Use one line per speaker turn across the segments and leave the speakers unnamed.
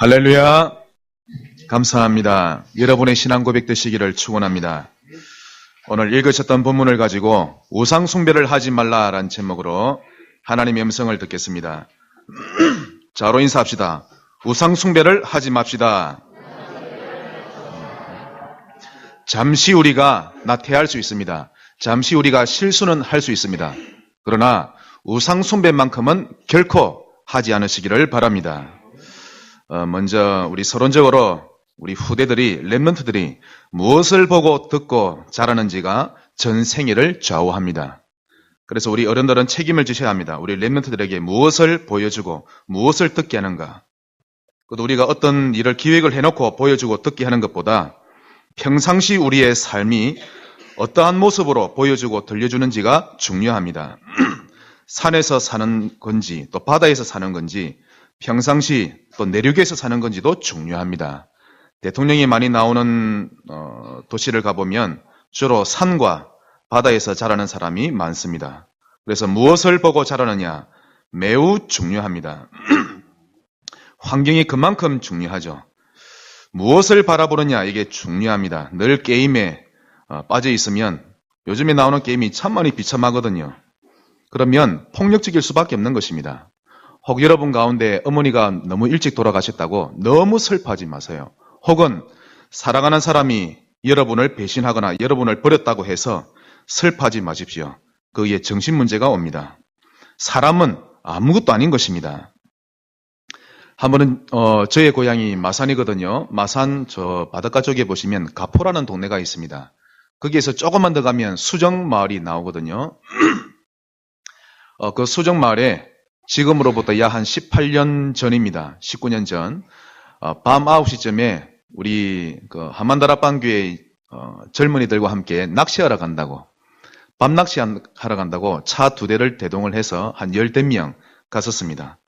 할렐루야. 감사합니다. 여러분의 신앙 고백 되시기를 축원합니다. 오늘 읽으셨던 본문을 가지고 우상 숭배를 하지 말라라는 제목으로 하나님의 음성을 듣겠습니다. 자로 인사합시다. 우상 숭배를 하지 맙시다. 잠시 우리가 나태할 수 있습니다. 잠시 우리가 실수는 할 수 있습니다. 그러나 우상 숭배만큼은 결코 하지 않으시기를 바랍니다. 먼저 우리 서론적으로 우리 후대들이, 렘넌트들이 무엇을 보고 듣고 자라는지가 전 생애를 좌우합니다. 그래서 우리 어른들은 책임을 지셔야 합니다. 우리 렘넌트들에게 무엇을 보여주고 무엇을 듣게 하는가. 또 우리가 어떤 일을 기획을 해놓고 보여주고 듣게 하는 것보다 평상시 우리의 삶이 어떠한 모습으로 보여주고 들려주는지가 중요합니다. 산에서 사는 건지 또 바다에서 사는 건지 평상시 또 내륙에서 사는 건지도 중요합니다. 대통령이 많이 나오는 도시를 가보면 주로 산과 바다에서 자라는 사람이 많습니다. 그래서 무엇을 보고 자라느냐 매우 중요합니다. 환경이 그만큼 중요하죠. 무엇을 바라보느냐 이게 중요합니다. 늘 게임에 빠져 있으면 요즘에 나오는 게임이 참 많이 비참하거든요. 그러면 폭력적일 수밖에 없는 것입니다. 혹 여러분 가운데 어머니가 너무 일찍 돌아가셨다고 너무 슬퍼하지 마세요. 혹은 사랑하는 사람이 여러분을 배신하거나 여러분을 버렸다고 해서 슬퍼하지 마십시오. 그의 정신 문제가 옵니다. 사람은 아무것도 아닌 것입니다. 한 번은 저의 고향이 마산이거든요. 마산 저 바닷가 쪽에 보시면 가포라는 동네가 있습니다. 거기에서 조금만 더 가면 수정마을이 나오거든요. 그 수정마을에 지금으로부터 약 한 18년 전입니다. 19년 전. 밤 9시쯤에 우리 그 한만다락방교회 젊은이들과 함께 낚시하러 간다고, 밤 낚시하러 간다고 차 2대를 대동을 해서 한 10명 갔었습니다.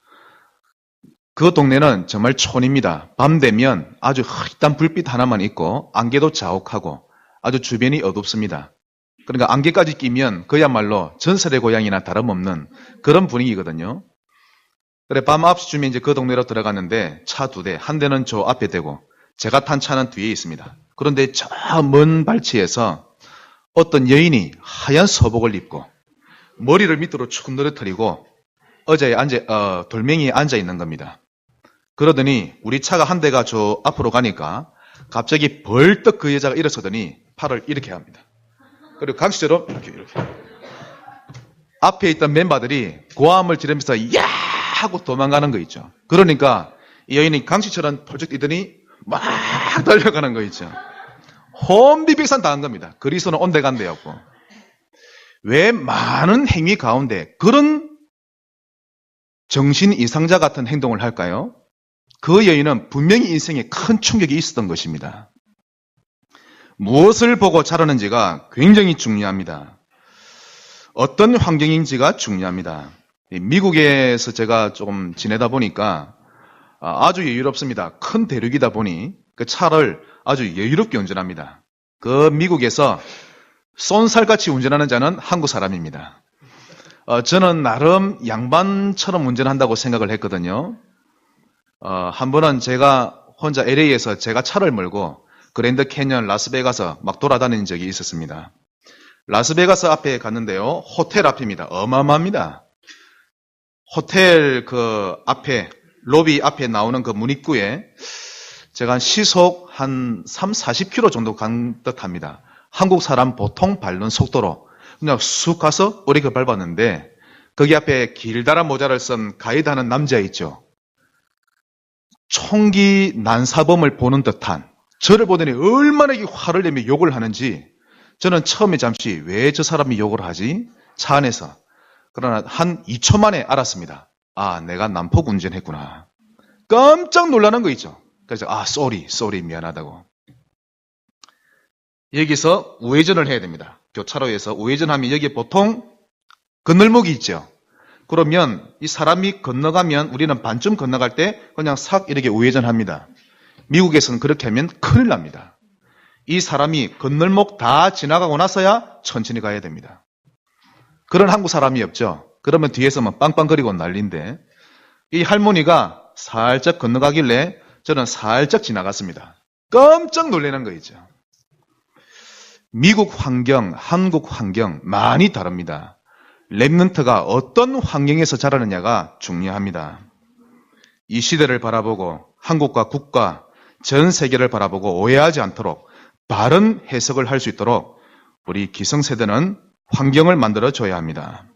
그 동네는 정말 촌입니다. 밤 되면 아주 흐릿한 불빛 하나만 있고 안개도 자욱하고 아주 주변이 어둡습니다. 그러니까 안개까지 끼면 그야말로 전설의 고향이나 다름없는 그런 분위기거든요. 그래, 밤 9시쯤에 이제 그 동네로 들어갔는데 차 2대, 한 대는 저 앞에 대고 제가 탄 차는 뒤에 있습니다. 그런데 저 먼 발치에서 어떤 여인이 하얀 서복을 입고 머리를 밑으로 축 늘어뜨리고 의자에 돌멩이에 앉아 있는 겁니다. 그러더니 우리 차가 한 대가 저 앞으로 가니까 갑자기 벌떡 그 여자가 일어서더니 팔을 이렇게 합니다. 그리고 강시처럼 이렇게 앞에 있던 멤버들이 고함을 지르면서 야 하고 도망가는 거 있죠. 그러니까 이 여인이 강시처럼 펄쩍 뛰더니 막 달려가는 거 있죠. 혼비백산 당한 겁니다. 그리스도는 온데간데였고. 왜 많은 행위 가운데 그런 정신 이상자 같은 행동을 할까요? 그 여인은 분명히 인생에 큰 충격이 있었던 것입니다. 무엇을 보고 자라는지가 굉장히 중요합니다. 어떤 환경인지가 중요합니다. 미국에서 제가 조금 지내다 보니까 아주 여유롭습니다. 큰 대륙이다 보니 그 차를 아주 여유롭게 운전합니다. 그 미국에서 쏜살같이 운전하는 자는 한국 사람입니다. 저는 나름 양반처럼 운전한다고 생각을 했거든요. 한 번은 제가 혼자 LA에서 제가 차를 몰고 그랜드 캐년 라스베가스 막 돌아다니는 적이 있었습니다. 라스베가스 앞에 갔는데요. 호텔 앞입니다. 어마어마합니다. 호텔 그 앞에, 로비 앞에 나오는 그 문 입구에 제가 시속 한 40km 정도 간 듯 합니다. 한국 사람 보통 밟는 속도로 그냥 쑥 가서 브레이크 밟았는데 거기 앞에 길다란 모자를 쓴 가이드 하는 남자 있죠. 총기 난사범을 보는 듯한, 저를 보더니 얼마나 화를 내며 욕을 하는지 저는 처음에 잠시 왜 저 사람이 욕을 하지? 차 안에서. 그러나 한 2초 만에 알았습니다. 아, 내가 난폭 운전했구나. 깜짝 놀라는 거 있죠. 그래서 쏘리 미안하다고. 여기서 우회전을 해야 됩니다. 교차로에서 우회전하면 여기 보통 건널목이 있죠. 그러면 이 사람이 건너가면 우리는 반쯤 건너갈 때 그냥 싹 이렇게 우회전합니다. 미국에서는 그렇게 하면 큰일 납니다. 이 사람이 건널목 다 지나가고 나서야 천천히 가야 됩니다. 그런 한국 사람이 없죠. 그러면 뒤에서만 빵빵거리고 난리인데 이 할머니가 살짝 건너가길래 저는 살짝 지나갔습니다. 깜짝 놀라는 거 있죠. 미국 환경, 한국 환경 많이 다릅니다. 렘넌트가 어떤 환경에서 자라느냐가 중요합니다. 이 시대를 바라보고 한국과 국가, 전 세계를 바라보고 오해하지 않도록 바른 해석을 할 수 있도록 우리 기성세대는 환경을 만들어줘야 합니다.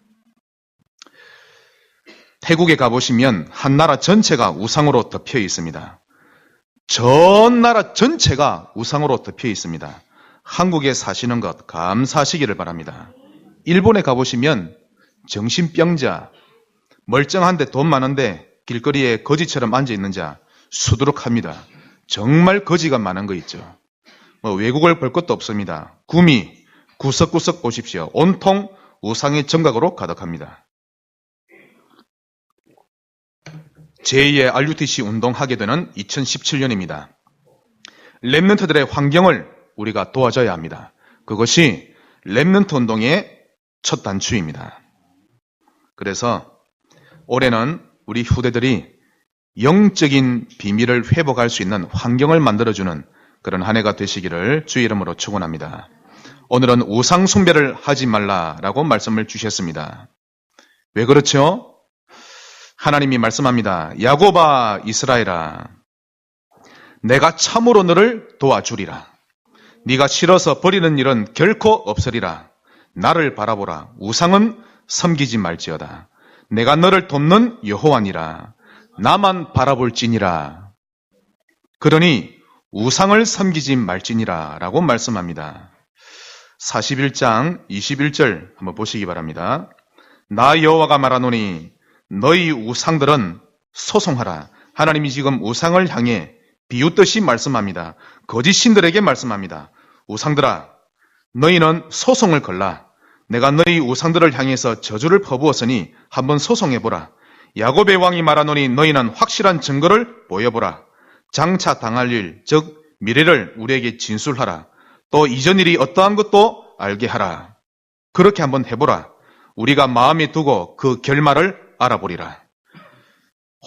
태국에 가보시면 한 나라 전체가 우상으로 덮여 있습니다. 전 나라 전체가 우상으로 덮여 있습니다. 한국에 사시는 것 감사하시기를 바랍니다. 일본에 가보시면 정신병자, 멀쩡한데 돈 많은데 길거리에 거지처럼 앉아있는 자 수두룩합니다. 정말 거지가 많은 거 있죠. 외국을 볼 것도 없습니다. 구미, 구석구석 보십시오. 온통 우상의 정각으로 가득합니다. 제2의 RUTC 운동하게 되는 2017년입니다. 렘넌트들의 환경을 우리가 도와줘야 합니다. 그것이 렘넌트 운동의 첫 단추입니다. 그래서 올해는 우리 후대들이 영적인 비밀을 회복할 수 있는 환경을 만들어주는 그런 한 해가 되시기를 주의 이름으로 축원합니다. 오늘은 우상 숭배를 하지 말라라고 말씀을 주셨습니다. 왜 그렇죠? 하나님이 말씀합니다. 야곱아 이스라엘아, 내가 참으로 너를 도와주리라. 네가 싫어서 버리는 일은 결코 없으리라. 나를 바라보라. 우상은 섬기지 말지어다. 내가 너를 돕는 여호와니라. 나만 바라볼지니라. 그러니 우상을 섬기지 말지니라 라고 말씀합니다. 41장 21절 한번 보시기 바랍니다. 나 여호와가 말하노니 너희 우상들은 소송하라. 하나님이 지금 우상을 향해 비웃듯이 말씀합니다. 거짓 신들에게 말씀합니다. 우상들아, 너희는 소송을 걸라. 내가 너희 우상들을 향해서 저주를 퍼부었으니 한번 소송해보라. 야곱의 왕이 말하노니 너희는 확실한 증거를 보여보라. 장차 당할 일, 즉 미래를 우리에게 진술하라. 또 이전 일이 어떠한 것도 알게 하라. 그렇게 한번 해보라. 우리가 마음에 두고 그 결말을 알아보리라.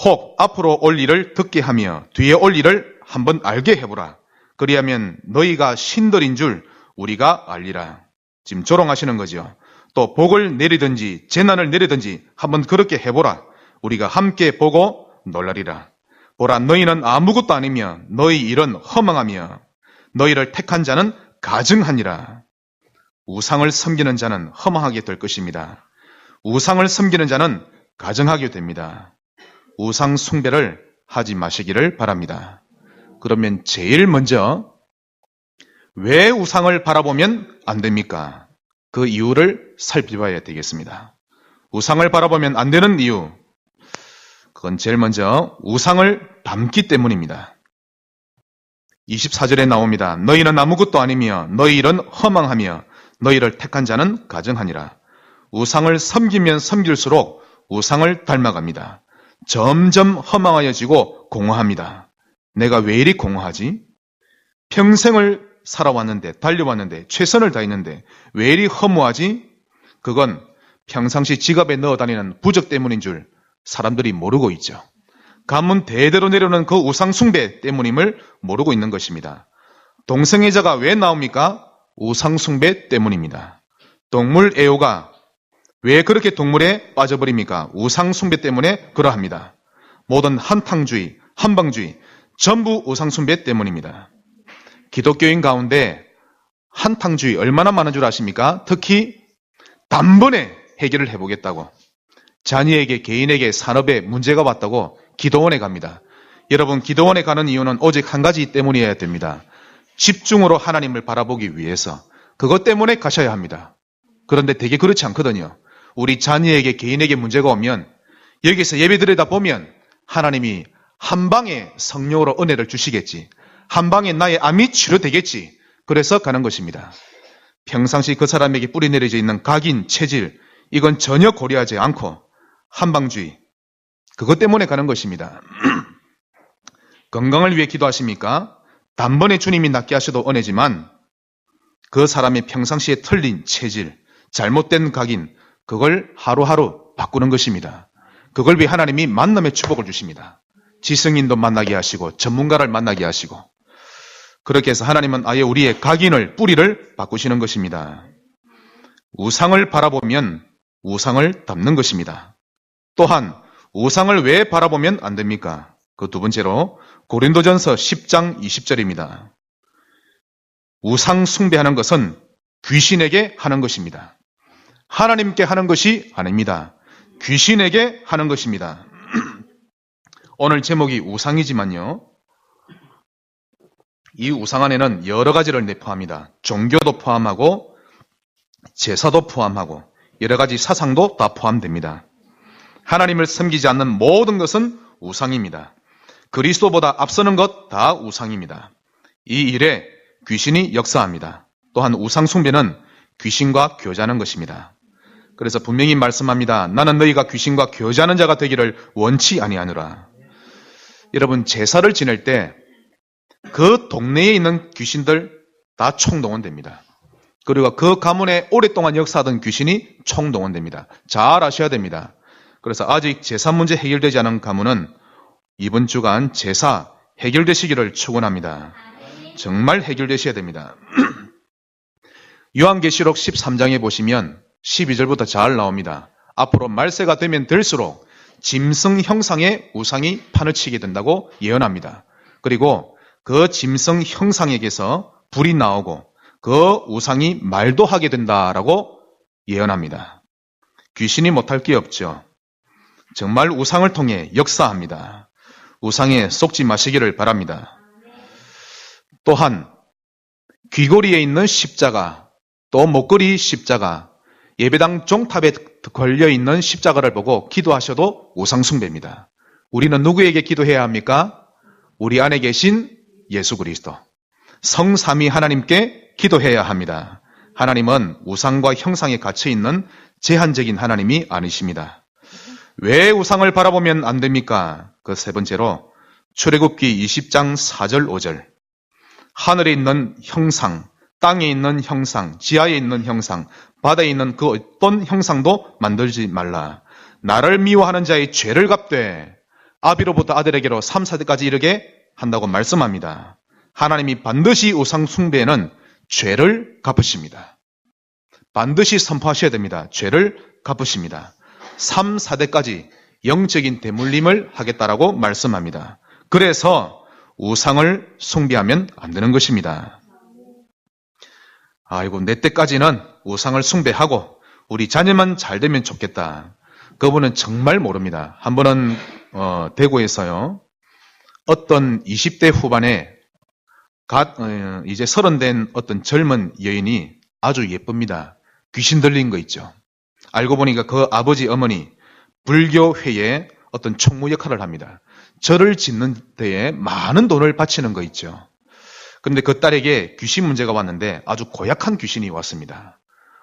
혹 앞으로 올 일을 듣게 하며 뒤에 올 일을 한번 알게 해보라. 그리하면 너희가 신들인 줄 우리가 알리라. 지금 조롱하시는 거죠. 또 복을 내리든지 재난을 내리든지 한번 그렇게 해보라. 우리가 함께 보고 놀라리라. 보라, 너희는 아무것도 아니며 너희 일은 허망하며 너희를 택한 자는 가증하니라. 우상을 섬기는 자는 허망하게 될 것입니다. 우상을 섬기는 자는 가증하게 됩니다. 우상 숭배를 하지 마시기를 바랍니다. 그러면 제일 먼저 왜 우상을 바라보면 안 됩니까? 그 이유를 살펴봐야 되겠습니다. 우상을 바라보면 안 되는 이유, 그건 제일 먼저 우상을 닮기 때문입니다. 24절에 나옵니다. 너희는 아무것도 아니며 너희 일은 허망하며 너희를 택한 자는 가증하니라. 우상을 섬기면 섬길수록 우상을 닮아갑니다. 점점 허망하여지고 공허합니다. 내가 왜 이리 공허하지? 평생을 살아왔는데, 달려왔는데, 최선을 다했는데 왜 이리 허무하지? 그건 평상시 지갑에 넣어 다니는 부적 때문인 줄 사람들이 모르고 있죠. 가문 대대로 내려오는 그 우상 숭배 때문임을 모르고 있는 것입니다. 동성애자가 왜 나옵니까? 우상 숭배 때문입니다. 동물 애호가 왜 그렇게 동물에 빠져버립니까? 우상 숭배 때문에 그러합니다. 모든 한탕주의, 한방주의 전부 우상 숭배 때문입니다. 기독교인 가운데 한탕주의 얼마나 많은 줄 아십니까? 특히 단번에 해결을 해보겠다고, 자녀에게, 개인에게, 산업에 문제가 왔다고 기도원에 갑니다. 여러분, 기도원에 가는 이유는 오직 한 가지 때문이어야 됩니다. 집중으로 하나님을 바라보기 위해서. 그것 때문에 가셔야 합니다. 그런데 되게 그렇지 않거든요. 우리 자녀에게, 개인에게 문제가 오면 여기서 예배드리다 보면 하나님이 한 방에 성령으로 은혜를 주시겠지, 한 방에 나의 암이 치료되겠지, 그래서 가는 것입니다. 평상시 그 사람에게 뿌리 내려져 있는 각인, 체질, 이건 전혀 고려하지 않고 한방주의, 그것 때문에 가는 것입니다. 건강을 위해 기도하십니까? 단번에 주님이 낫게 하셔도 은혜지만 그 사람의 평상시에 틀린 체질, 잘못된 각인, 그걸 하루하루 바꾸는 것입니다. 그걸 위해 하나님이 만남의 축복을 주십니다. 지성인도 만나게 하시고 전문가를 만나게 하시고 그렇게 해서 하나님은 아예 우리의 각인을 뿌리를 바꾸시는 것입니다. 우상을 바라보면 우상을 닮는 것입니다. 또한 우상을 왜 바라보면 안 됩니까? 그 두 번째로 고린도전서 10장 20절입니다. 우상 숭배하는 것은 귀신에게 하는 것입니다. 하나님께 하는 것이 아닙니다. 귀신에게 하는 것입니다. 오늘 제목이 우상이지만요. 이 우상 안에는 여러 가지를 포함합니다. 종교도 포함하고 제사도 포함하고 여러 가지 사상도 다 포함됩니다. 하나님을 섬기지 않는 모든 것은 우상입니다. 그리스도보다 앞서는 것 다 우상입니다. 이 일에 귀신이 역사합니다. 또한 우상 숭배는 귀신과 교제하는 것입니다. 그래서 분명히 말씀합니다. 나는 너희가 귀신과 교제하는 자가 되기를 원치 아니하노라. 여러분 제사를 지낼 때 그 동네에 있는 귀신들 다 총동원됩니다. 그리고 그 가문에 오랫동안 역사하던 귀신이 총동원됩니다. 잘 아셔야 됩니다. 그래서 아직 제사 문제 해결되지 않은 가문은 이번 주간 제사 해결되시기를 축원합니다. 정말 해결되셔야 됩니다. 요한계시록 13장에 보시면 12절부터 잘 나옵니다. 앞으로 말세가 되면 될수록 짐승 형상의 우상이 판을 치게 된다고 예언합니다. 그리고 그 짐승 형상에게서 불이 나오고 그 우상이 말도 하게 된다라고 예언합니다. 귀신이 못할 게 없죠. 정말 우상을 통해 역사합니다. 우상에 속지 마시기를 바랍니다. 또한 귀고리에 있는 십자가, 또 목걸이 십자가, 예배당 종탑에 걸려있는 십자가를 보고 기도하셔도 우상 숭배입니다. 우리는 누구에게 기도해야 합니까? 우리 안에 계신 예수 그리스도, 성삼위 하나님께 기도해야 합니다. 하나님은 우상과 형상에 갇혀있는 제한적인 하나님이 아니십니다. 왜 우상을 바라보면 안 됩니까? 그 세 번째로 출애굽기 20장 4절 5절 하늘에 있는 형상, 땅에 있는 형상, 지하에 있는 형상, 바다에 있는 그 어떤 형상도 만들지 말라. 나를 미워하는 자의 죄를 갚되 아비로부터 아들에게로 3, 4대까지 이르게 한다고 말씀합니다. 하나님이 반드시 우상 숭배에는 죄를 갚으십니다. 반드시 선포하셔야 됩니다. 죄를 갚으십니다. 3, 4대까지 영적인 대물림을 하겠다라고 말씀합니다. 그래서 우상을 숭배하면 안 되는 것입니다. 아이고, 내 때까지는 우상을 숭배하고 우리 자녀만 잘 되면 좋겠다. 그분은 정말 모릅니다. 한 번은 대구에서요. 어떤 20대 후반에 이제 30된 어떤 젊은 여인이 아주 예쁩니다. 귀신 들린 거 있죠. 알고 보니까 그 아버지 어머니 불교회에 어떤 총무 역할을 합니다. 절을 짓는 데에 많은 돈을 바치는 거 있죠. 그런데 그 딸에게 귀신 문제가 왔는데 아주 고약한 귀신이 왔습니다.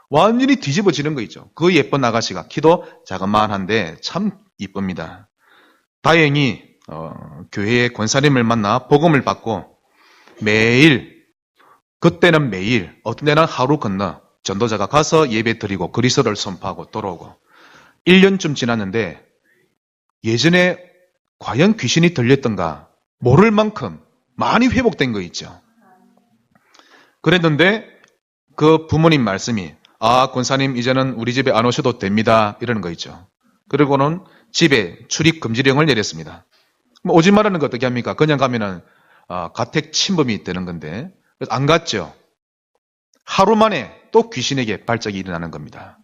완전히 뒤집어지는 거 있죠. 그 예쁜 아가씨가 키도 자그마한데 참 이쁩니다. 다행히 교회의 권사님을 만나 복음을 받고 매일, 그때는 매일, 어떤 때는 하루 건너 전도자가 가서 예배 드리고 그리스도를 선포하고 돌아오고 1년쯤 지났는데 예전에 과연 귀신이 들렸던가 모를 만큼 많이 회복된 거 있죠. 그랬는데 그 부모님 말씀이 권사님 이제는 우리 집에 안 오셔도 됩니다. 이러는 거 있죠. 그리고는 집에 출입 금지령을 내렸습니다. 오지 말라는 거 어떻게 합니까? 그냥 가면은 가택 침범이 되는 건데 그래서 안 갔죠. 하루 만에 또 귀신에게 발작이 일어나는 겁니다.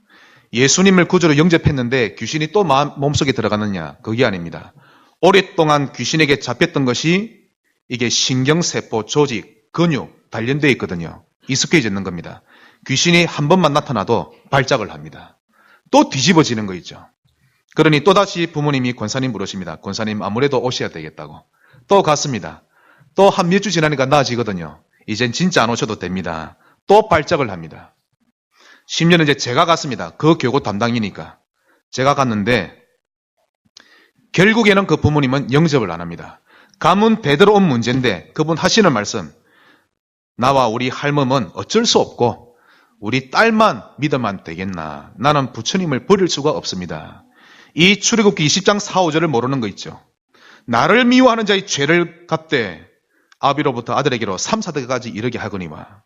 예수님을 구주로 영접했는데 귀신이 또 몸속에 들어가느냐? 그게 아닙니다. 오랫동안 귀신에게 잡혔던 것이 이게 신경세포, 조직, 근육 단련되어 있거든요. 익숙해져 있는 겁니다. 귀신이 한 번만 나타나도 발작을 합니다. 또 뒤집어지는 거 있죠. 그러니 또다시 부모님이 권사님 부르십니다. 권사님 아무래도 오셔야 되겠다고. 또 갔습니다. 또 한 몇 주 지나니까 나아지거든요. 이젠 진짜 안 오셔도 됩니다. 또 발작을 합니다. 심지어는 이제 제가 갔습니다. 그 교구 담당이니까. 제가 갔는데 결국에는 그 부모님은 영접을 안 합니다. 가문 대대로 온 문제인데 그분 하시는 말씀, 나와 우리 할멈은 어쩔 수 없고 우리 딸만 믿으면 되겠나. 나는 부처님을 버릴 수가 없습니다. 이 출애굽기 20장 4, 5절을 모르는 거 있죠. 나를 미워하는 자의 죄를 갚되 아비로부터 아들에게로 3, 4대까지 이르게 하거니와.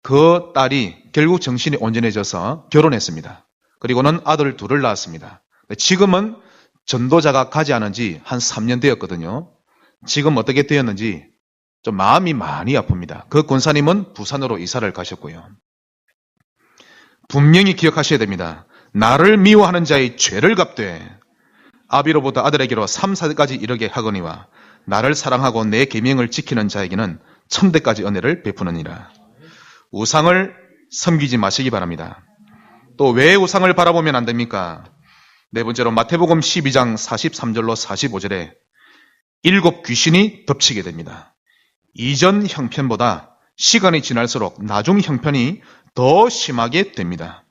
그 딸이 결국 정신이 온전해져서 결혼했습니다. 그리고는 아들 둘을 낳았습니다. 지금은 전도자가 가지 않은 지 한 3년 되었거든요. 지금 어떻게 되었는지 좀 마음이 많이 아픕니다. 그 권사님은 부산으로 이사를 가셨고요. 분명히 기억하셔야 됩니다. 나를 미워하는 자의 죄를 갚되 아비로부터 아들에게로 3, 4대까지 이르게 하거니와 나를 사랑하고 내 계명을 지키는 자에게는 1000대까지 은혜를 베푸느니라. 우상을 섬기지 마시기 바랍니다. 또 왜 우상을 바라보면 안 됩니까? 네 번째로 마태복음 12장 43절로 45절에 7 귀신이 덮치게 됩니다. 이전 형편보다 시간이 지날수록 나중 형편이 더 심하게 됩니다.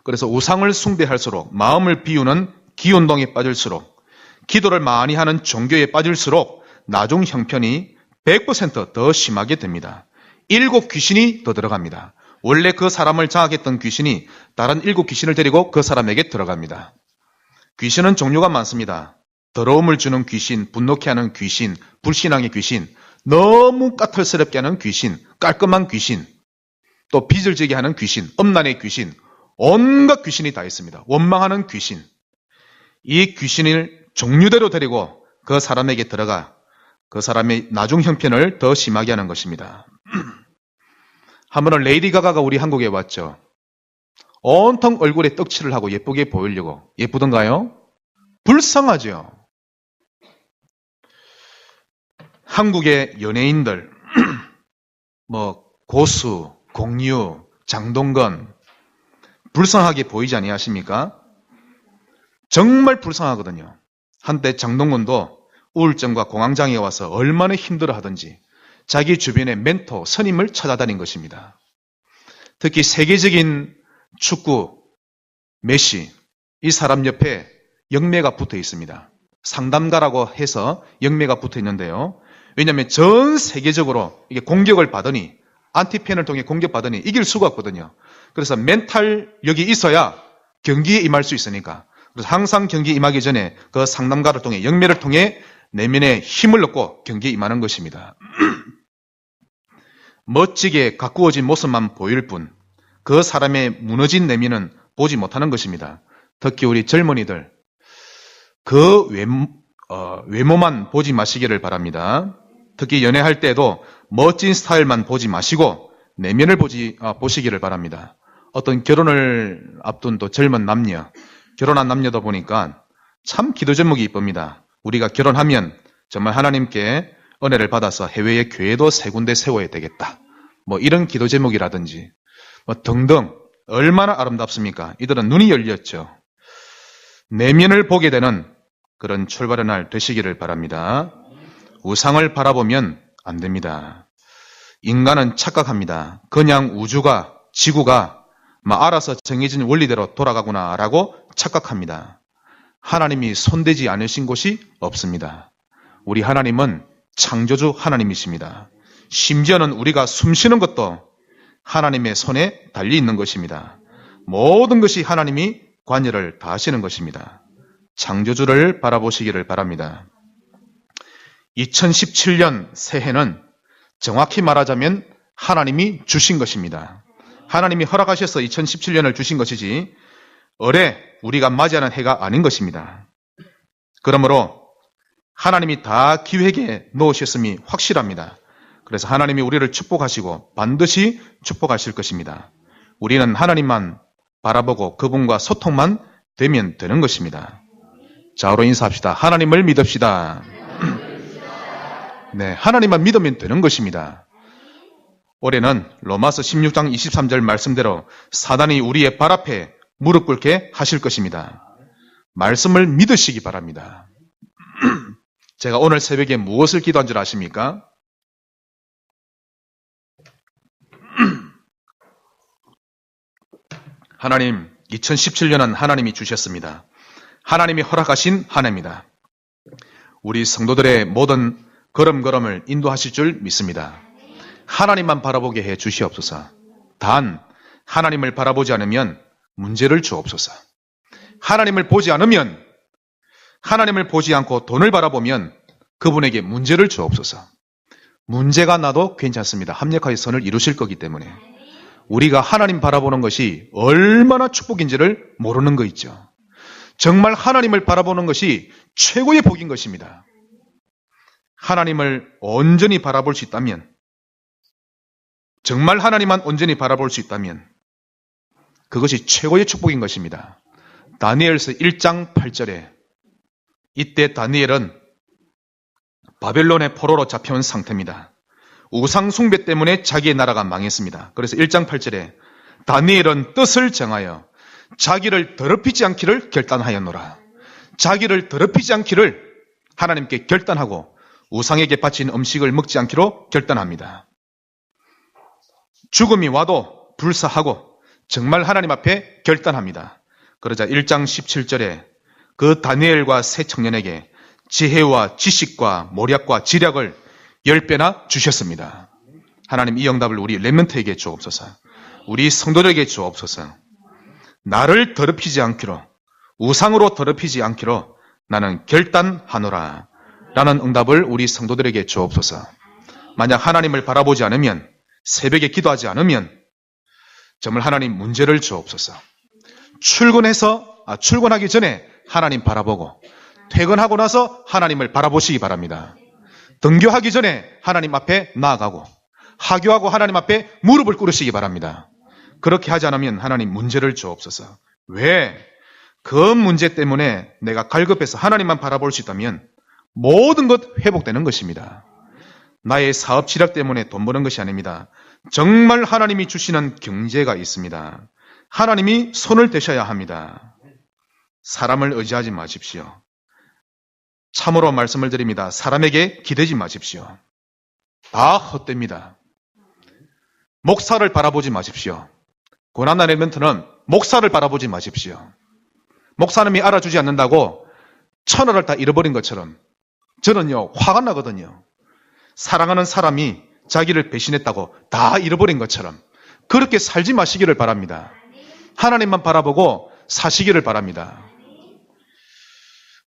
그래서 우상을 숭배할수록 마음을 비우는 기운동에 빠질수록 기도를 많이 하는 종교에 빠질수록 나중 형편이 100% 더 심하게 됩니다. 7 귀신이 더 들어갑니다. 원래 그 사람을 장악했던 귀신이 다른 7 귀신을 데리고 그 사람에게 들어갑니다. 귀신은 종류가 많습니다. 더러움을 주는 귀신, 분노케 하는 귀신, 불신앙의 귀신, 너무 까탈스럽게 하는 귀신, 깔끔한 귀신, 또 빚을 지게 하는 귀신, 엄난의 귀신, 온갖 귀신이 다 있습니다. 원망하는 귀신. 이 귀신을 종류대로 데리고 그 사람에게 들어가 그 사람의 나중 형편을 더 심하게 하는 것입니다. 한 번은 레이디 가가가 우리 한국에 왔죠. 온통 얼굴에 떡칠을 하고 예쁘게 보이려고. 예쁘던가요? 불쌍하죠. 한국의 연예인들, 고수, 공유, 장동건, 불쌍하게 보이지 아니하십니까? 정말 불쌍하거든요. 한때 장동건도 우울증과 공황장애가 와서 얼마나 힘들어 하든지 자기 주변의 멘토, 선임을 찾아다닌 것입니다. 특히 세계적인 축구 메시, 이 사람 옆에 영매가 붙어 있습니다. 상담가라고 해서 영매가 붙어 있는데요. 왜냐하면 전 세계적으로 이게 공격을 받으니 안티팬을 통해 공격받으니 이길 수가 없거든요. 그래서 멘탈력이 있어야 경기에 임할 수 있으니까. 그래서 항상 경기에 임하기 전에 그 상담가를 통해 영매를 통해 내면에 힘을 얻고 경기에 임하는 것입니다. 멋지게 가꾸어진 모습만 보일 뿐 그 사람의 무너진 내면은 보지 못하는 것입니다. 특히 우리 젊은이들 그 외모만 보지 마시기를 바랍니다. 특히 연애할 때도 멋진 스타일만 보지 마시고 내면을 보시기를 바랍니다. 어떤 결혼을 앞둔 또 젊은 남녀, 결혼한 남녀도 보니까 참 기도 제목이 이쁩니다. 우리가 결혼하면 정말 하나님께 은혜를 받아서 해외에 교회도 3군데 세워야 되겠다. 이런 기도 제목이라든지 등등 얼마나 아름답습니까? 이들은 눈이 열렸죠. 내면을 보게 되는 그런 출발의 날 되시기를 바랍니다. 우상을 바라보면 안 됩니다. 인간은 착각합니다. 그냥 우주가, 지구가 알아서 정해진 원리대로 돌아가구나라고 착각합니다. 하나님이 손대지 않으신 곳이 없습니다. 우리 하나님은 창조주 하나님이십니다. 심지어는 우리가 숨쉬는 것도 하나님의 손에 달려 있는 것입니다. 모든 것이 하나님이 관여를 다 하시는 것입니다. 창조주를 바라보시기를 바랍니다. 2017년 새해는 정확히 말하자면 하나님이 주신 것입니다. 하나님이 허락하셔서 2017년을 주신 것이지 올해 우리가 맞이하는 해가 아닌 것입니다. 그러므로 하나님이 다 기획에 넣으셨음이 확실합니다. 그래서 하나님이 우리를 축복하시고 반드시 축복하실 것입니다. 우리는 하나님만 바라보고 그분과 소통만 되면 되는 것입니다. 자로 인사합시다. 하나님을 믿읍시다. 네, 하나님만 믿으면 되는 것입니다. 올해는 로마서 16장 23절 말씀대로 사단이 우리의 발 앞에 무릎 꿇게 하실 것입니다. 말씀을 믿으시기 바랍니다. 제가 오늘 새벽에 무엇을 기도한 줄 아십니까? 하나님, 2017년은 하나님이 주셨습니다. 하나님이 허락하신 한 해입니다. 우리 성도들의 모든 걸음걸음을 인도하실 줄 믿습니다. 하나님만 바라보게 해 주시옵소서. 단 하나님을 바라보지 않으면 문제를 주옵소서. 하나님을 보지 않으면 하나님을 보지 않고 돈을 바라보면 그분에게 문제를 주옵소서. 문제가 나도 괜찮습니다. 합력하여 선을 이루실 거기 때문에. 우리가 하나님 바라보는 것이 얼마나 축복인지를 모르는 거 있죠. 정말 하나님을 바라보는 것이 최고의 복인 것입니다. 하나님을 온전히 바라볼 수 있다면, 정말 하나님만 온전히 바라볼 수 있다면 그것이 최고의 축복인 것입니다. 다니엘서 1장 8절에 이때 다니엘은 바벨론의 포로로 잡혀온 상태입니다. 우상 숭배 때문에 자기의 나라가 망했습니다. 그래서 1장 8절에 다니엘은 뜻을 정하여 자기를 더럽히지 않기를 결단하였노라. 자기를 더럽히지 않기를 하나님께 결단하고 우상에게 바친 음식을 먹지 않기로 결단합니다. 죽음이 와도 불사하고 정말 하나님 앞에 결단합니다. 그러자 1장 17절에 그 다니엘과 세 청년에게 지혜와 지식과 모략과 지략을 10배나 주셨습니다. 하나님 이 응답을 우리 렘넌트에게 주옵소서. 우리 성도들에게 주옵소서. 나를 더럽히지 않기로, 우상으로 더럽히지 않기로 나는 결단하노라 라는 응답을 우리 성도들에게 주옵소서. 만약 하나님을 바라보지 않으면, 새벽에 기도하지 않으면 정말 하나님 문제를 주옵소서. 출근하기 전에 하나님 바라보고 퇴근하고 나서 하나님을 바라보시기 바랍니다. 등교하기 전에 하나님 앞에 나아가고 하교하고 하나님 앞에 무릎을 꿇으시기 바랍니다. 그렇게 하지 않으면 하나님 문제를 주옵소서. 왜? 그 문제 때문에 내가 갈급해서 하나님만 바라볼 수 있다면 모든 것 회복되는 것입니다. 나의 사업 지략 때문에 돈 버는 것이 아닙니다. 정말 하나님이 주시는 경제가 있습니다. 하나님이 손을 대셔야 합니다. 사람을 의지하지 마십시오. 참으로 말씀을 드립니다. 사람에게 기대지 마십시오. 다 헛됩니다. 목사를 바라보지 마십시오. 고난의 렘넌트는 목사를 바라보지 마십시오. 목사님이 알아주지 않는다고 1,000원을 다 잃어버린 것처럼 저는요 화가 나거든요. 사랑하는 사람이 자기를 배신했다고 다 잃어버린 것처럼 그렇게 살지 마시기를 바랍니다. 하나님만 바라보고 사시기를 바랍니다.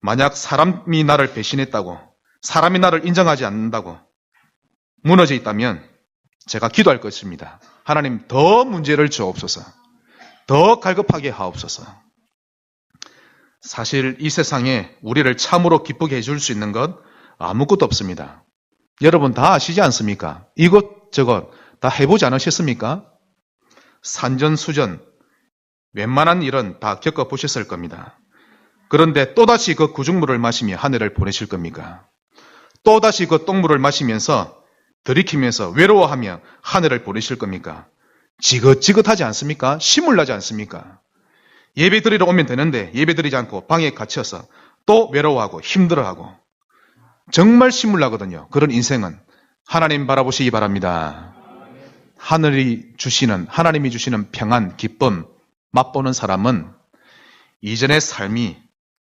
만약 사람이 나를 배신했다고, 사람이 나를 인정하지 않는다고 무너져 있다면 제가 기도할 것입니다. 하나님 더 문제를 주옵소서. 더 갈급하게 하옵소서. 사실 이 세상에 우리를 참으로 기쁘게 해줄 수 있는 것 아무것도 없습니다. 여러분 다 아시지 않습니까? 이것저것 다 해보지 않으셨습니까? 산전수전 웬만한 일은 다 겪어보셨을 겁니다. 그런데 또다시 그 구중물을 마시며 한 해를 보내실 겁니까? 또다시 그 똥물을 마시면서 들이키면서 외로워하며 한 해를 보내실 겁니까? 지긋지긋하지 않습니까? 신물나지 않습니까? 예배 드리러 오면 되는데 예배 드리지 않고 방에 갇혀서 또 외로워하고 힘들어하고 정말 신물나거든요. 그런 인생은 하나님 바라보시기 바랍니다. 하나님이 주시는 평안, 기쁨 맛보는 사람은 이전의 삶이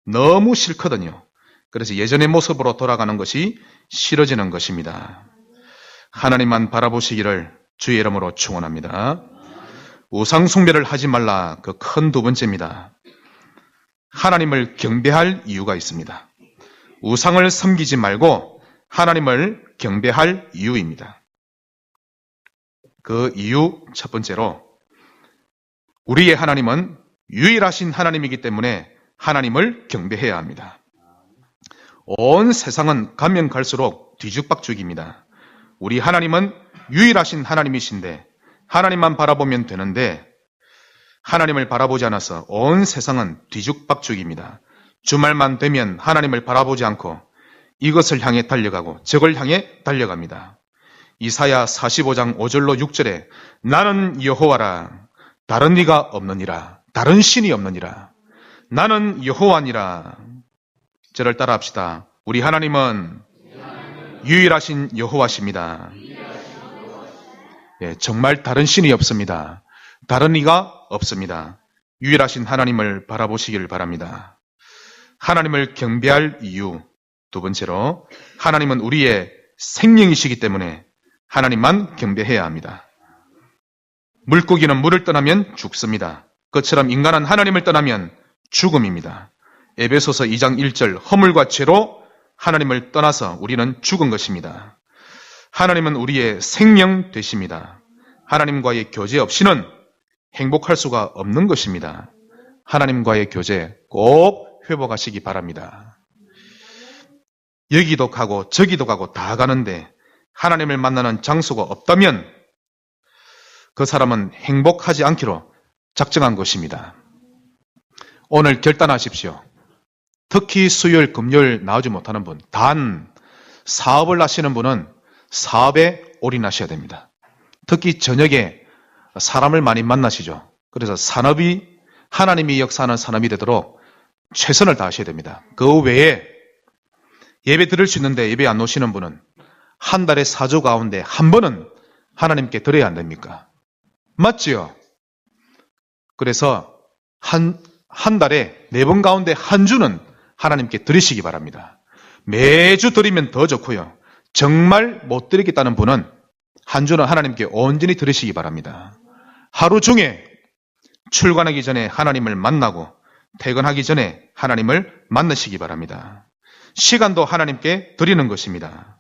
너무 싫거든요. 그래서 예전의 모습으로 돌아가는 것이 싫어지는 것입니다. 하나님만 바라보시기를 주의 이름으로 축원합니다. 우상 숭배를 하지 말라. 그 큰 두 번째입니다. 하나님을 경배할 이유가 있습니다. 우상을 섬기지 말고 하나님을 경배할 이유입니다. 그 이유 첫 번째로 우리의 하나님은 유일하신 하나님이기 때문에 하나님을 경배해야 합니다. 온 세상은 가면 갈수록 뒤죽박죽입니다. 우리 하나님은 유일하신 하나님이신데 하나님만 바라보면 되는데 하나님을 바라보지 않아서 온 세상은 뒤죽박죽입니다. 주말만 되면 하나님을 바라보지 않고 이것을 향해 달려가고 저걸 향해 달려갑니다. 이사야 45장 5절로 6절에 나는 여호와라 다른 이가 없느니라 다른 신이 없느니라 나는 여호와니라. 저를 따라합시다. 우리 하나님은 유일하신 여호와십니다. 예, 정말 다른 신이 없습니다. 다른 이가 없습니다. 유일하신 하나님을 바라보시기를 바랍니다. 하나님을 경배할 이유 두 번째로 하나님은 우리의 생명이시기 때문에 하나님만 경배해야 합니다. 물고기는 물을 떠나면 죽습니다. 그처럼 인간은 하나님을 떠나면 죽음입니다. 에베소서 2장 1절 허물과 죄로 하나님을 떠나서 우리는 죽은 것입니다. 하나님은 우리의 생명 되십니다. 하나님과의 교제 없이는 행복할 수가 없는 것입니다. 하나님과의 교제 꼭 회복하시기 바랍니다. 여기도 가고 저기도 가고 다 가는데 하나님을 만나는 장소가 없다면 그 사람은 행복하지 않기로 작정한 것입니다. 오늘 결단하십시오. 특히 수요일, 금요일 나오지 못하는 분, 단 사업을 하시는 분은 사업에 올인하셔야 됩니다. 특히 저녁에 사람을 많이 만나시죠. 그래서 산업이 하나님이 역사하는 산업이 되도록 최선을 다하셔야 됩니다. 그 외에 예배 드릴 수 있는데 예배 안 오시는 분은 한 달에 4주 가운데 한 번은 하나님께 드려야 안 됩니까? 맞지요? 그래서 한 달에 4번 가운데 한 주는 하나님께 드리시기 바랍니다. 매주 드리면 더 좋고요. 정말 못 드리겠다는 분은 한 주는 하나님께 온전히 드리시기 바랍니다. 하루 중에 출근하기 전에 하나님을 만나고 퇴근하기 전에 하나님을 만나시기 바랍니다. 시간도 하나님께 드리는 것입니다.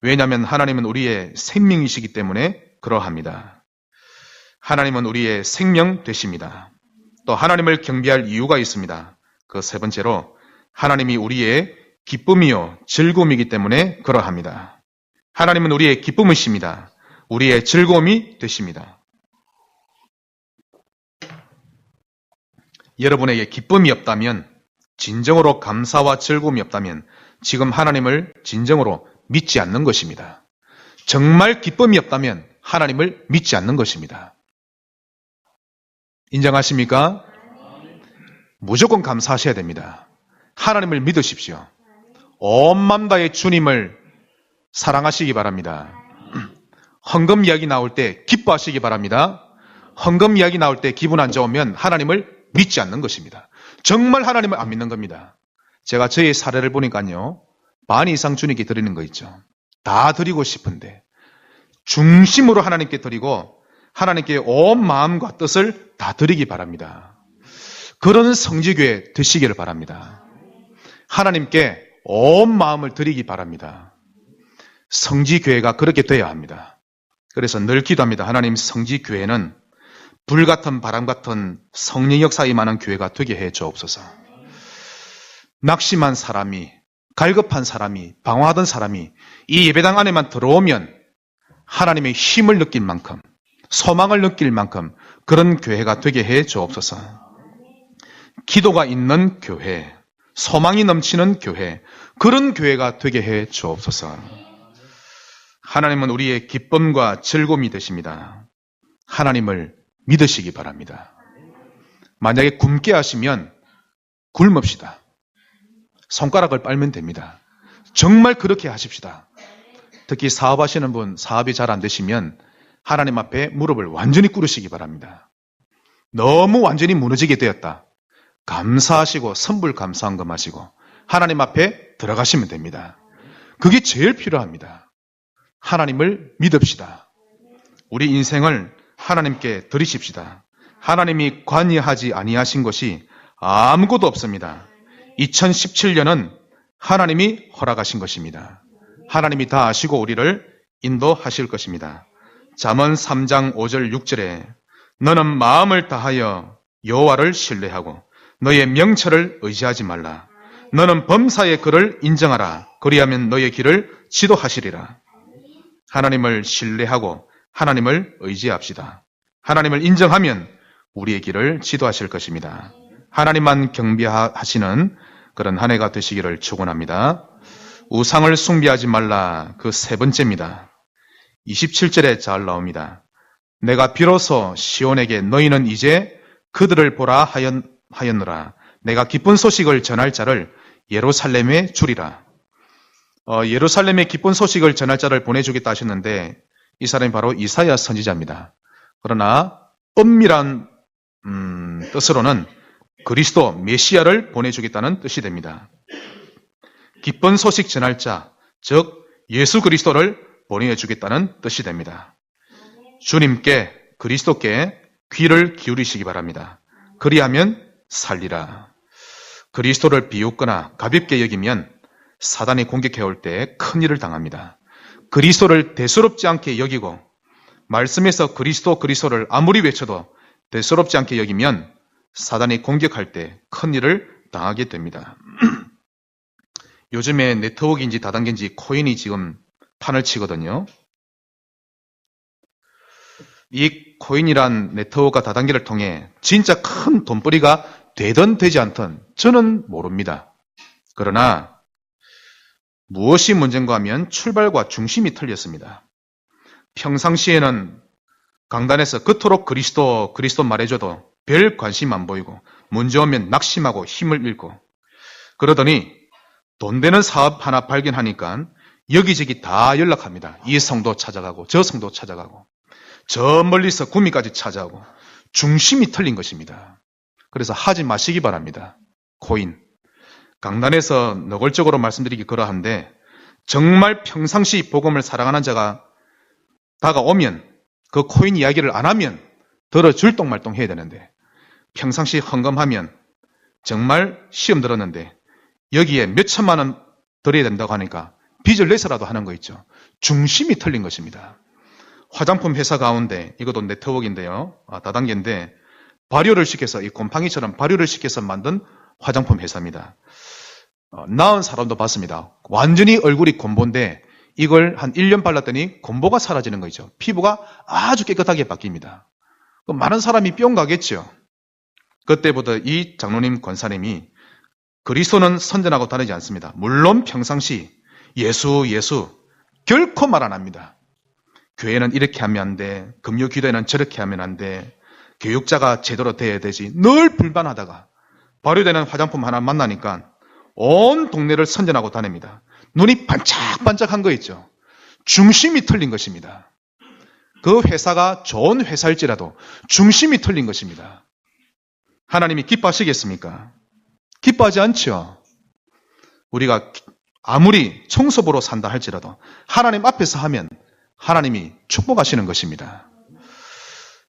왜냐하면 하나님은 우리의 생명이시기 때문에 그러합니다. 하나님은 우리의 생명 되십니다. 또 하나님을 경배할 이유가 있습니다. 그 세 번째로 하나님이 우리의 기쁨이요 즐거움이기 때문에 그러합니다. 하나님은 우리의 기쁨이십니다. 우리의 즐거움이 되십니다. 여러분에게 기쁨이 없다면, 진정으로 감사와 즐거움이 없다면 지금 하나님을 진정으로 믿지 않는 것입니다. 정말 기쁨이 없다면 하나님을 믿지 않는 것입니다. 인정하십니까? 무조건 감사하셔야 됩니다. 하나님을 믿으십시오. 온 맘 다해 주님을 사랑하시기 바랍니다. 헌금 이야기 나올 때 기뻐하시기 바랍니다. 헌금 이야기 나올 때 기분 안 좋으면 하나님을 믿지 않는 것입니다. 정말 하나님을 안 믿는 겁니다. 제가 저의 사례를 보니까요, 반 이상 주님께 드리는 거 있죠. 다 드리고 싶은데 중심으로 하나님께 드리고 하나님께 온 마음과 뜻을 다 드리기 바랍니다. 그런 성지교회 되시기를 바랍니다. 하나님께 온 마음을 드리기 바랍니다. 성지교회가 그렇게 돼야 합니다. 그래서 늘 기도합니다. 하나님, 성지교회는 불같은 바람 같은 성령 역사 임하는 교회가 되게 해 주옵소서. 낙심한 사람이, 갈급한 사람이, 방황하던 사람이 이 예배당 안에만 들어오면 하나님의 힘을 느낄 만큼, 소망을 느낄 만큼 그런 교회가 되게 해 주옵소서. 기도가 있는 교회, 소망이 넘치는 교회, 그런 교회가 되게 해 주옵소서. 하나님은 우리의 기쁨과 즐거움이 되십니다. 하나님을 믿으시기 바랍니다. 만약에 굶게 하시면 굶읍시다. 손가락을 빨면 됩니다. 정말 그렇게 하십시다. 특히 사업하시는 분, 사업이 잘 안 되시면 하나님 앞에 무릎을 완전히 꿇으시기 바랍니다. 너무 완전히 무너지게 되었다. 감사하시고 선불 감사한금 하시고 하나님 앞에 들어가시면 됩니다. 그게 제일 필요합니다. 하나님을 믿읍시다. 우리 인생을 하나님께 드리십시다. 하나님이 관여하지 아니하신 것이 아무것도 없습니다. 2017년은 하나님이 허락하신 것입니다. 하나님이 다 아시고 우리를 인도하실 것입니다. 잠언 3장 5절 6절에 너는 마음을 다하여 여호와를 신뢰하고 너의 명철을 의지하지 말라. 너는 범사의 그를 인정하라. 그리하면 너의 길을 지도하시리라. 하나님을 신뢰하고 하나님을 의지합시다. 하나님을 인정하면 우리의 길을 지도하실 것입니다. 하나님만 경배하시는 그런 한 해가 되시기를 축원합니다. 우상을 숭배하지 말라. 그 세 번째입니다. 27절에 잘 나옵니다. 내가 비로소 시온에게 너희는 이제 그들을 보라 하였노라. 내가 기쁜 소식을 전할 자를 예루살렘에 주리라. 예루살렘에 기쁜 소식을 전할 자를 보내주겠다 하셨는데 이 사람이 바로 이사야 선지자입니다. 그러나 엄밀한 뜻으로는 그리스도 메시아를 보내주겠다는 뜻이 됩니다. 기쁜 소식 전할 자, 즉 예수 그리스도를 보내주겠다는 뜻이 됩니다. 주님께, 그리스도께 귀를 기울이시기 바랍니다. 그리하면 살리라. 그리스도를 비웃거나 가볍게 여기면 사단이 공격해 올 때 큰일을 당합니다. 그리스도를 대수롭지 않게 여기고 말씀에서 그리스도를 아무리 외쳐도 대수롭지 않게 여기면 사단이 공격할 때 큰일을 당하게 됩니다. 요즘에 네트워크인지 다단계인지 코인이 지금 판을 치거든요. 이 코인이란 네트워크가 다단계를 통해 진짜 큰 돈벌이가 되든 되지 않든 저는 모릅니다. 그러나 무엇이 문제인가 하면 출발과 중심이 틀렸습니다. 평상시에는 강단에서 그토록 그리스도 말해줘도 별 관심 안 보이고 문제 오면 낙심하고 힘을 잃고 그러더니 돈 되는 사업 하나 발견하니까 여기저기 다 연락합니다. 이 성도 찾아가고 저 성도 찾아가고 저 멀리서 구미까지 찾아오고 중심이 틀린 것입니다. 그래서 하지 마시기 바랍니다. 코인. 강단에서 노골적으로 말씀드리기 그러한데 정말 평상시 복음을 사랑하는 자가 다가오면 그 코인 이야기를 안 하면 들어줄 똥말똥 해야 되는데 평상시 헌금하면 정말 시험 들었는데 여기에 몇 천만 원 들여야 된다고 하니까 빚을 내서라도 하는 거 있죠. 중심이 틀린 것입니다. 화장품 회사 가운데 이것도 네트워크인데요. 다단계인데 발효를 시켜서 이 곰팡이처럼 발효를 시켜서 만든 화장품 회사입니다. 나은 사람도 봤습니다. 완전히 얼굴이 곰보인데 이걸 한 1년 발랐더니 곰보가 사라지는 거죠. 피부가 아주 깨끗하게 바뀝니다. 많은 사람이 뿅 가겠죠. 그때부터 이 장로님 권사님이 그리스도는 선전하고 다니지 않습니다. 물론 평상시 예수 결코 말 안 합니다. 교회는 이렇게 하면 안 돼. 금요 기도회는 저렇게 하면 안 돼. 교육자가 제대로 돼야 되지. 늘 불만하다가 발효되는 화장품 하나 만나니까 온 동네를 선전하고 다닙니다. 눈이 반짝반짝한 거 있죠. 중심이 틀린 것입니다. 그 회사가 좋은 회사일지라도 중심이 틀린 것입니다. 하나님이 기뻐하시겠습니까? 기뻐하지 않죠. 우리가 아무리 청소부로 산다 할지라도 하나님 앞에서 하면 하나님이 축복하시는 것입니다.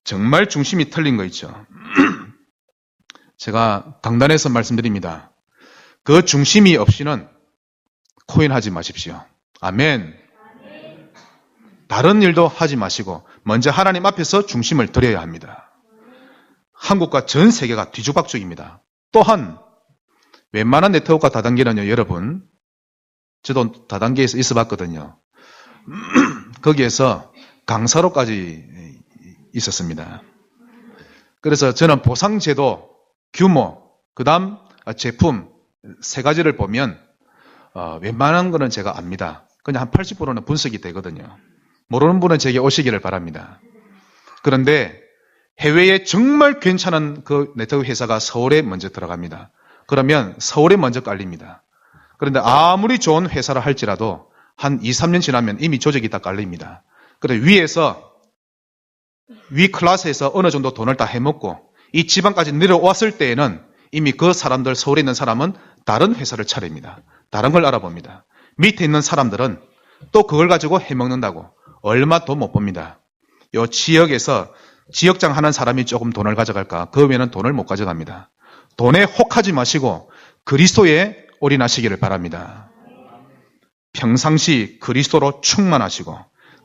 정말 중심이 틀린 거 있죠. 제가 강단에서 말씀드립니다. 그 중심이 없이는 코인 하지 마십시오. 아멘. 다른 일도 하지 마시고 먼저 하나님 앞에서 중심을 드려야 합니다. 한국과 전 세계가 뒤죽박죽입니다. 또한 웬만한 네트워크가 다단계는요, 여러분, 저도 다단계에서 있어 봤거든요. 거기에서 강사로까지 있었습니다. 그래서 저는 보상제도, 규모, 그 다음 제품 세 가지를 보면 웬만한 거는 제가 압니다. 그냥 한 80%는 분석이 되거든요. 모르는 분은 제게 오시기를 바랍니다. 그런데 해외에 정말 괜찮은 그 네트워크 회사가 서울에 먼저 들어갑니다. 그러면 서울에 먼저 깔립니다. 그런데 아무리 좋은 회사라 할지라도 한 2, 3년 지나면 이미 조직이 다 깔립니다. 그런데 위 클래스에서 어느 정도 돈을 다 해먹고 이 지방까지 내려왔을 때에는 이미 그 사람들, 서울에 있는 사람은 다른 회사를 차립니다. 다른 걸 알아봅니다. 밑에 있는 사람들은 또 그걸 가지고 해먹는다고 얼마 돈 못 봅니다. 요 지역에서 지역장 하는 사람이 조금 돈을 가져갈까? 그 외에는 돈을 못 가져갑니다. 돈에 혹하지 마시고 그리스도에 올인하시기를 바랍니다. 평상시 그리스도로 충만하시고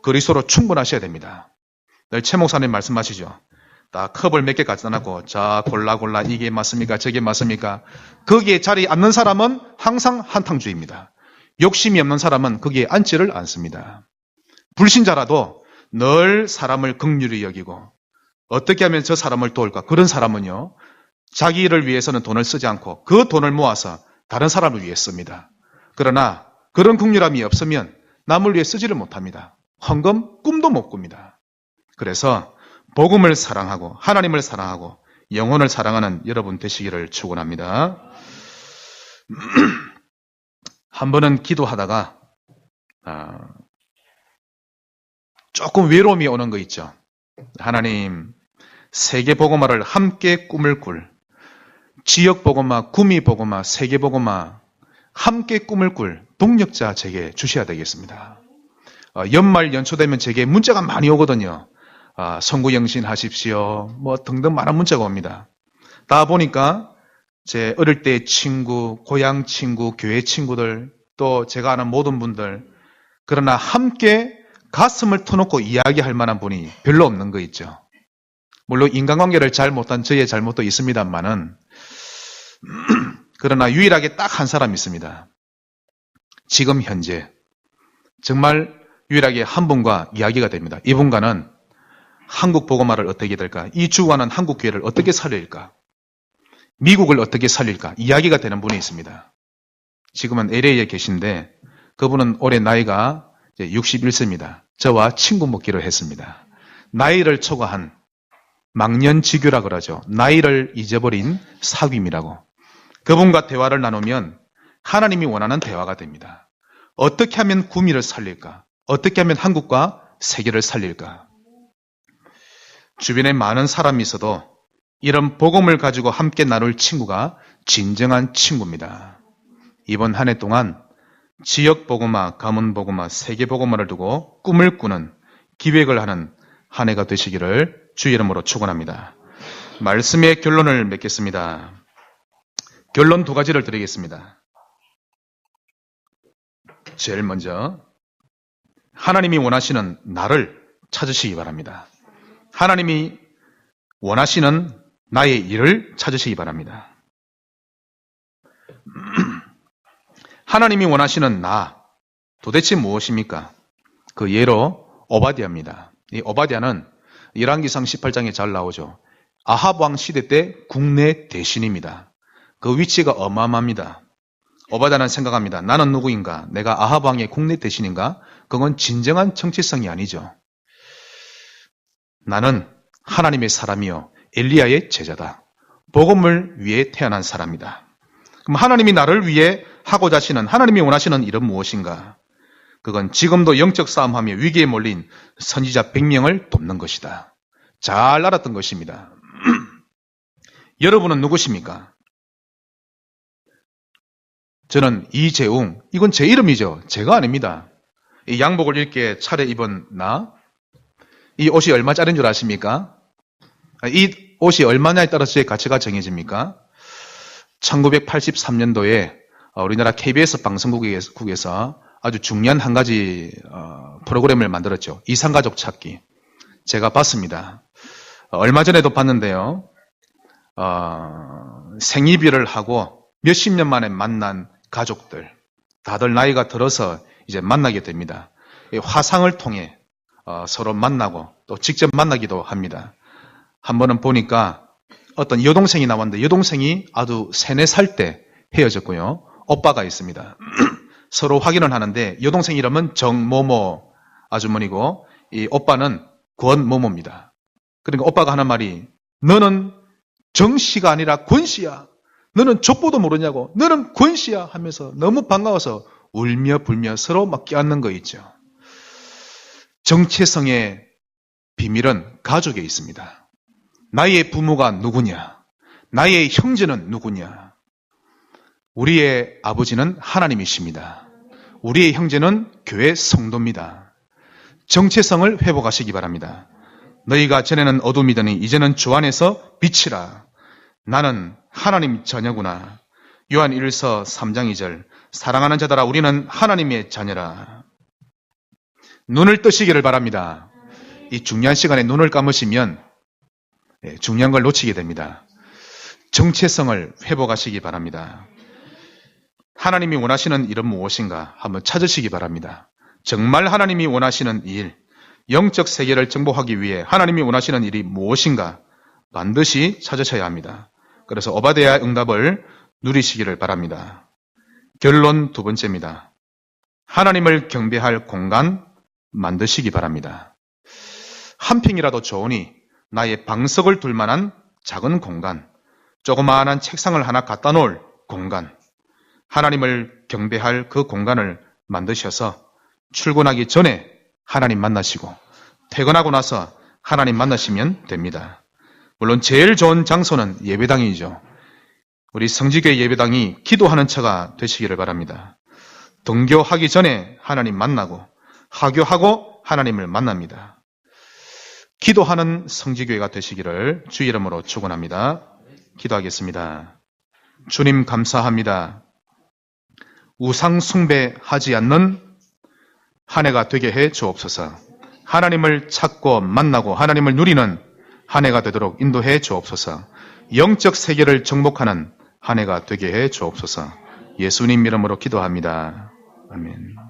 그리스도로 충분하셔야 됩니다. 늘 최 목사님 말씀하시죠. 다 컵을 몇 개 갖다 놓고 자 골라 이게 맞습니까? 저게 맞습니까? 거기에 자리에 앉는 사람은 항상 한탕주의입니다. 욕심이 없는 사람은 거기에 앉지를 않습니다. 불신자라도 늘 사람을 긍휼히 여기고 어떻게 하면 저 사람을 도울까? 그런 사람은요. 자기를 위해서는 돈을 쓰지 않고 그 돈을 모아서 다른 사람을 위해 씁니다. 그러나 그런 긍휼함이 없으면 남을 위해 쓰지를 못합니다. 헌금 꿈도 못 꿉니다. 그래서 복음을 사랑하고 하나님을 사랑하고 영혼을 사랑하는 여러분 되시기를 축원합니다. 한 번은 기도하다가 조금 외로움이 오는 거 있죠. 하나님, 세계 복음화를 함께 꿈을 꿀 지역 복음화, 구미 복음화, 세계 복음화 함께 꿈을 꿀 동력자 제게 주셔야 되겠습니다. 연말 연초 되면 제게 문자가 많이 오거든요. 선구영신 하십시오. 뭐 등등 많은 문자가 옵니다. 다 보니까 제 어릴 때 친구, 고향 친구, 교회 친구들, 또 제가 아는 모든 분들, 그러나 함께 가슴을 터놓고 이야기할 만한 분이 별로 없는 거 있죠. 물론 인간관계를 잘 못한 저의 잘못도 있습니다만은, 그러나 유일하게 딱 한 사람 있습니다. 지금 현재 정말 유일하게 한 분과 이야기가 됩니다. 이분과는 한국 복음화를 어떻게 될까? 이 주관은 한국 교회를 어떻게 살릴까? 미국을 어떻게 살릴까? 이야기가 되는 분이 있습니다. 지금은 LA에 계신데 그분은 올해 나이가 61세입니다. 저와 친구 먹기로 했습니다. 나이를 초과한 망년지교라 그러죠. 나이를 잊어버린 사귐이라고. 그분과 대화를 나누면 하나님이 원하는 대화가 됩니다. 어떻게 하면 구미를 살릴까? 어떻게 하면 한국과 세계를 살릴까? 주변에 많은 사람이 있어도 이런 복음을 가지고 함께 나눌 친구가 진정한 친구입니다. 이번 한 해 동안 지역 복음화, 가문 복음화, 세계 복음화를 두고 꿈을 꾸는 기획을 하는 한 해가 되시기를 주의 이름으로 축원합니다. 말씀의 결론을 맺겠습니다. 결론 두 가지를 드리겠습니다. 제일 먼저 하나님이 원하시는 나를 찾으시기 바랍니다. 하나님이 원하시는 나의 일을 찾으시기 바랍니다. 하나님이 원하시는 나, 도대체 무엇입니까? 그 예로 오바댜입니다. 이 오바댜는 열왕기상 18장에 잘 나오죠. 아합 왕 시대 때 국내 대신입니다. 그 위치가 어마어마합니다. 오바댜는 생각합니다. 나는 누구인가? 내가 아합 왕의 국내 대신인가? 그건 진정한 정체성이 아니죠. 나는 하나님의 사람이요 엘리야의 제자다. 복음을 위해 태어난 사람이다. 그럼 하나님이 나를 위해 하고자 하시는, 하나님이 원하시는 일은 무엇인가? 그건 지금도 영적 싸움하며 위기에 몰린 선지자 100명을 돕는 것이다. 잘 알았던 것입니다. 여러분은 누구십니까? 저는 이재웅, 이건 제 이름이죠. 제가 아닙니다. 이 양복을 이렇게 차려입은 나, 이 옷이 얼마짜리인 줄 아십니까? 이 옷이 얼마냐에 따라서 제 가치가 정해집니까? 1983년도에 우리나라 KBS 방송국에서 아주 중요한 한 가지 프로그램을 만들었죠. 이상가족 찾기. 제가 봤습니다. 얼마 전에도 봤는데요. 생이별을 하고 몇십 년 만에 만난 가족들, 다들 나이가 들어서 이제 만나게 됩니다. 화상을 통해 서로 만나고 또 직접 만나기도 합니다. 한 번은 보니까 어떤 여동생이 나왔는데 여동생이 아주 3, 4살 때 헤어졌고요. 오빠가 있습니다. 서로 확인을 하는데 여동생 이름은 정모모 아주머니고 이 오빠는 권모모입니다. 그러니까 오빠가 하는 말이 너는 정씨가 아니라 권씨야. 너는 족보도 모르냐고. 너는 권씨야 하면서 너무 반가워서 울며 불며 서로 막 껴안는 거 있죠. 정체성의 비밀은 가족에 있습니다. 나의 부모가 누구냐? 나의 형제는 누구냐? 우리의 아버지는 하나님이십니다. 우리의 형제는 교회 성도입니다. 정체성을 회복하시기 바랍니다. 너희가 전에는 어둠이더니 이제는 주 안에서 빛이라. 나는 하나님 자녀구나. 요한 1서 3장 2절. 사랑하는 자들아 우리는 하나님의 자녀라. 눈을 뜨시기를 바랍니다. 이 중요한 시간에 눈을 감으시면 중요한 걸 놓치게 됩니다. 정체성을 회복하시기 바랍니다. 하나님이 원하시는 일은 무엇인가 한번 찾으시기 바랍니다. 정말 하나님이 원하시는 일, 영적 세계를 정복하기 위해 하나님이 원하시는 일이 무엇인가 반드시 찾으셔야 합니다. 그래서 오바댜의 응답을 누리시기를 바랍니다. 결론 두 번째입니다. 하나님을 경배할 공간 만드시기 바랍니다. 한 평이라도 좋으니 나의 방석을 둘 만한 작은 공간, 조그마한 책상을 하나 갖다 놓을 공간, 하나님을 경배할 그 공간을 만드셔서 출근하기 전에 하나님 만나시고 퇴근하고 나서 하나님 만나시면 됩니다. 물론 제일 좋은 장소는 예배당이죠. 우리 성지교회 예배당이 기도하는 처가 되시기를 바랍니다. 등교하기 전에 하나님 만나고 하교하고 하나님을 만납니다. 기도하는 성지교회가 되시기를 주의 이름으로 축원합니다. 기도하겠습니다. 주님 감사합니다. 우상 숭배하지 않는 한 해가 되게 해 주옵소서. 하나님을 찾고 만나고 하나님을 누리는 한 해가 되도록 인도해 주옵소서. 영적 세계를 정복하는 한 해가 되게 해 주옵소서. 예수님 이름으로 기도합니다. 아멘.